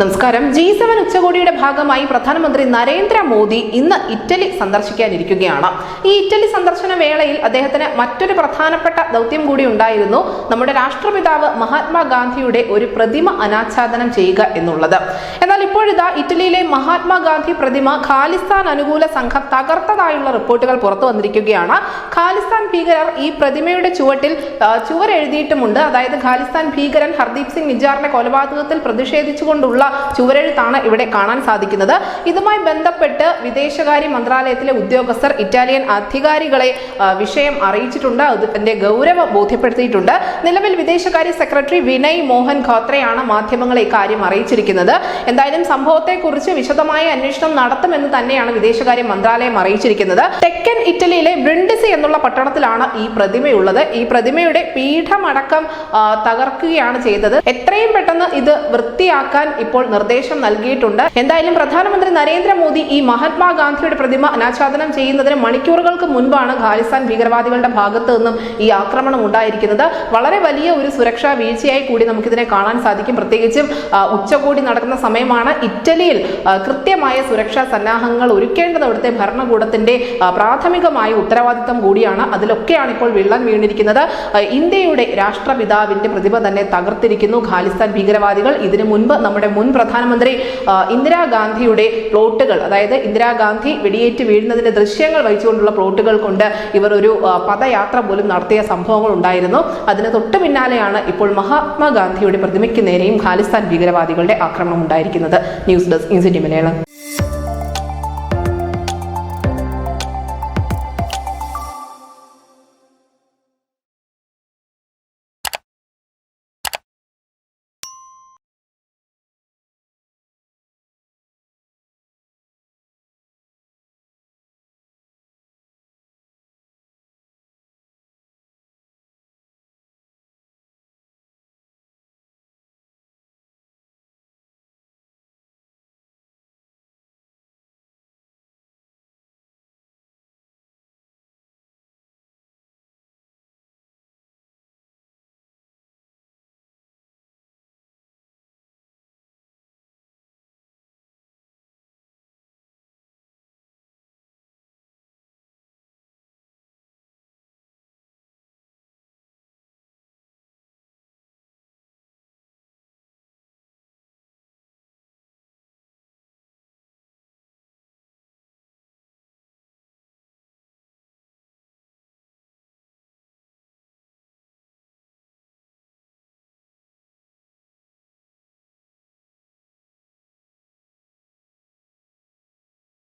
നമസ്കാരം. G7 ഉച്ചകോടിയുടെ ഭാഗമായി പ്രധാനമന്ത്രി നരേന്ദ്രമോദി ഇന്ന് ഇറ്റലി സന്ദർശിക്കാനിരിക്കുകയാണ്. ഈ ഇറ്റലി സന്ദർശന വേളയിൽ അദ്ദേഹത്തിന് മറ്റൊരു പ്രധാനപ്പെട്ട ദൗത്യം കൂടി ഉണ്ടായിരുന്നു. നമ്മുടെ രാഷ്ട്രപിതാവ് മഹാത്മാഗാന്ധിയുടെ ഒരു പ്രതിമ അനാച്ഛാദനം ചെയ്യുക എന്നുള്ളത്. എന്നാൽ ഇപ്പോഴിതാ ഇറ്റലിയിലെ മഹാത്മാഗാന്ധി പ്രതിമ ഖാലിസ്ഥാൻ അനുകൂല സംഘം തകർത്തതായുള്ള റിപ്പോർട്ടുകൾ പുറത്തു വന്നിരിക്കുകയാണ്. ഖാലിസ്ഥാൻ ഭീകരർ ഈ പ്രതിമയുടെ ചുവട്ടിൽ ചുവരെഴുതിയിട്ടുമുണ്ട്. അതായത് ഖാലിസ്ഥാൻ ഭീകരൻ ഹർദീപ് സിംഗ് നിജാറിന്റെ കൊലപാതകത്തിൽ പ്രതിഷേധിച്ചുകൊണ്ടുള്ള ചുവരെഴുത്താണ് ഇവിടെ കാണാൻ സാധിക്കുന്നത്. ഇതുമായി ബന്ധപ്പെട്ട് വിദേശകാര്യ മന്ത്രാലയത്തിലെ ഉദ്യോഗസ്ഥർ ഇറ്റാലിയൻ അധികാരികളെ വിഷയം അറിയിച്ചിട്ടുണ്ട്. അതിന്റെ ഗൗരവം ബോധ്യപ്പെടുത്തിയിട്ടുണ്ട്. നിലവിൽ വിദേശകാര്യ സെക്രട്ടറി വിനയ് മോഹൻ ഖോത്രയാണ് മാധ്യമങ്ങളെ ഇക്കാര്യം അറിയിച്ചിരിക്കുന്നത്. എന്തായാലും സംഭവത്തെക്കുറിച്ച് വിശദമായ അന്വേഷണം നടത്തുമെന്ന് തന്നെയാണ് വിദേശകാര്യ മന്ത്രാലയം അറിയിച്ചിരിക്കുന്നത്. തെക്കൻ ഇറ്റലിയിലെ ബ്രിൻഡിസി എന്നുള്ള പട്ടണത്തിലാണ് ഈ പ്രതിമയുള്ളത്. ഈ പ്രതിമയുടെ പീഠമടക്കം തകർക്കുകയാണ് ചെയ്തത്. എത്രയും പെട്ടെന്ന് ഇത് വൃത്തിയാക്കാൻ ഇപ്പോൾ നിർദ്ദേശം നൽകിയിട്ടുണ്ട്. എന്തായാലും പ്രധാനമന്ത്രി നരേന്ദ്രമോദി ഈ മഹാത്മാഗാന്ധിയുടെ പ്രതിമ അനാച്ഛാദനം ചെയ്യുന്നതിന് മണിക്കൂറുകൾക്ക് മുൻപാണ് ഖാലിസ്ഥാൻ ഭീകരവാദികളുടെ ഭാഗത്തു നിന്നും ഈ ആക്രമണം ഉണ്ടായിരിക്കുന്നത്. വളരെ വലിയ ഒരു സുരക്ഷാ വീഴ്ചയായി കൂടി നമുക്കിതിനെ കാണാൻ സാധിക്കും. പ്രത്യേകിച്ചും ഉച്ചകോടി നടക്കുന്ന സമയമാണ്. ഇറ്റലിയിൽ കൃത്യമായ സുരക്ഷാ സന്നാഹങ്ങൾ ഒരുക്കേണ്ടത് അവിടുത്തെ ഭരണകൂടത്തിന്റെ പ്രാഥമികമായ ഉത്തരവാദിത്തം കൂടിയാണ്. അതിലൊക്കെയാണ് ഇപ്പോൾ വിള്ളൽ വീണിരിക്കുന്നത്. ഇന്ത്യയുടെ രാഷ്ട്രപിതാവിന്റെ പ്രതിമ തന്നെ തകർത്തിരിക്കുന്നു ഖാലിസ്ഥാൻ ഭീകരവാദികൾ. ഇതിനു മുൻപ് നമ്മുടെ മുൻ പ്രധാനമന്ത്രി ഇന്ദിരാഗാന്ധിയുടെ പ്ലോട്ടുകൾ, അതായത് ഇന്ദിരാഗാന്ധി വെടിയേറ്റ് വീഴുന്നതിന്റെ ദൃശ്യങ്ങൾ വഹിച്ചുകൊണ്ടുള്ള പ്ലോട്ടുകൾ കൊണ്ട് ഇവർ ഒരു പദയാത്ര പോലും നടത്തിയ സംഭവങ്ങൾ ഉണ്ടായിരുന്നു. അതിന് തൊട്ടു പിന്നാലെയാണ് ഇപ്പോൾ മഹാത്മാഗാന്ധിയുടെ പ്രതിമയ്ക്ക് നേരെയും ഖാലിസ്ഥാൻ ഭീകരവാദികളുടെ ആക്രമണം ഉണ്ടായിരിക്കുന്നത്. ന്യൂസ് ഡെസ്ക് ഇൻസിറ്റി മലയാളം.